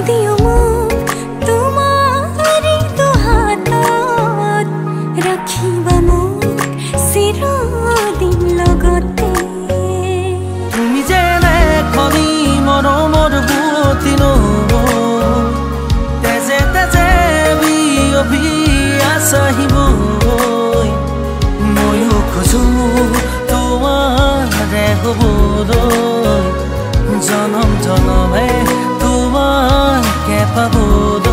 दियो মোক তোমাৰি হাতত ৰাখিবা মোক চিৰদিন লগতে তুমি যেনে খনি মৰমৰ বুটি তেজে তেজে বিয়পি আছাহিব ময়ো খোজো তোমাৰে হ'বলৈ জনম জনমে তোমাকে পাবলৈ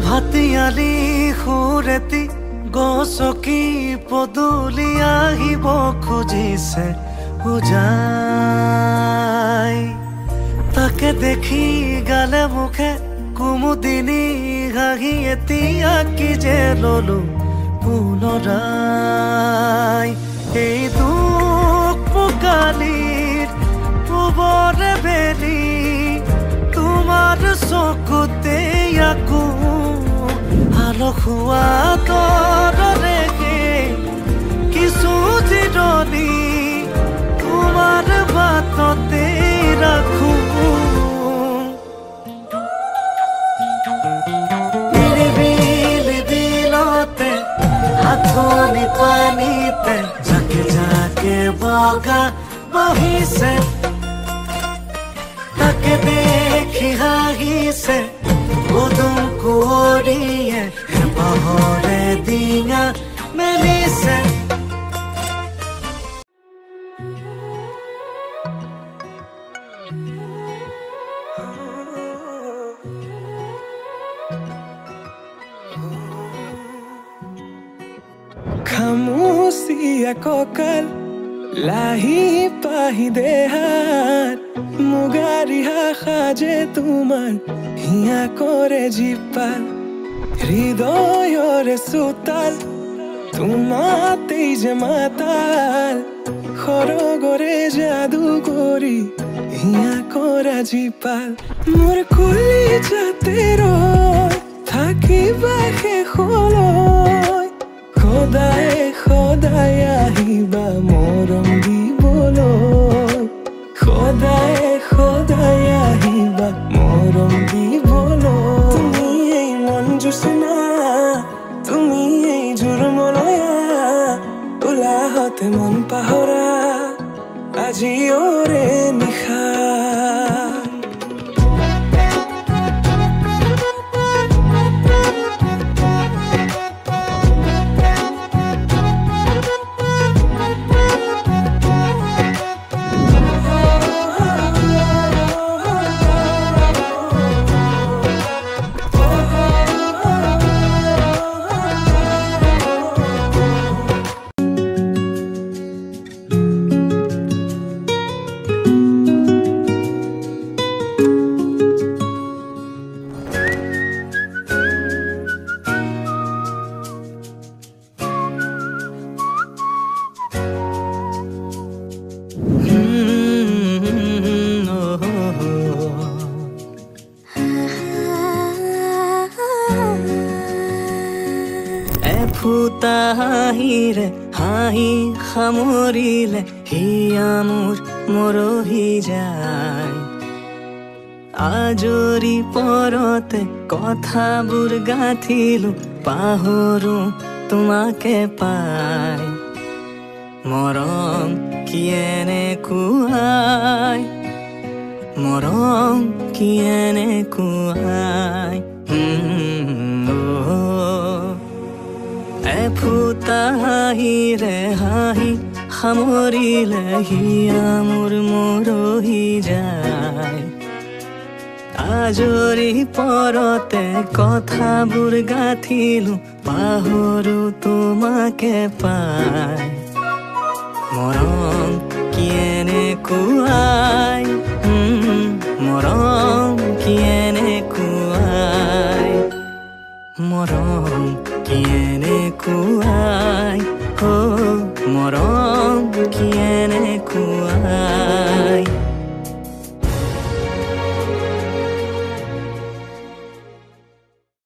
ভাতিয়ালি সুৰেতি গছকি পদূলি আহিব খুজিছে উজাই তাকে দেখি গালে মুখে কুমুদিনী হাঁহি এতিয়া কি যে ললো পুনৰাই এই দুখ পোকালিৰ পুবৰে বেলি তোমাৰ চকুতে আকো আলসুৱা তৰলেকে কিছু জিৰণি তোমাৰ বাটতে ৰাখো নিৰিবিলি দিলতে হাতনি পানীতে জাকে জাকে বগা বহিছে তাকে দেখি হাঁহিছে উদুম কুঁৱৰীয়ে হেঁপাহৰে ডিঙা মেলিছে খামুচিয়া কঁকাল লাহি পাহি দেহাত মুগাৰিহা সাজে তোমাৰ হিয়া কৰে জীপাল হৃদয়ৰে চোতাল তোমাতেই যে মাতাল সৰগৰে যাদু কৰি হিয়া কৰা জীপাল মোৰ কুলি যাতে ৰয় থাকিবা শেষলৈ সদায় সদায় আহিবা মৰম দিবলৈ সদায় সদায় আহিবা মৰম দিবলৈ তুমি এই মন জোচনা তুমি এই জোৰমলয়া উলাহতে মন পাহৰা আজি ওৰে নিশা ফুটা হাঁহিৰে হাঁহি সামৰিলে হিয়া মোৰ মৰহি যায় আজৰি পৰতে কথাবোৰ গাঁঠিলো পাহৰো তোমাকে পাই মৰম কি এনেকুৱাই মৰম কি এনেকুৱাই ফুটা হাঁহিৰে হাঁহি সামৰিলে হিয়া মোৰ মৰহি যায় আজৰি পৰতে কথাবোৰ গাঁঠিলো পাহৰো তোমাকে পাই মৰম কি এনেকুৱাই মৰম কি এনেকুৱাই মৰম কি এনেকুৱাই মৰম কি এনেকুৱাই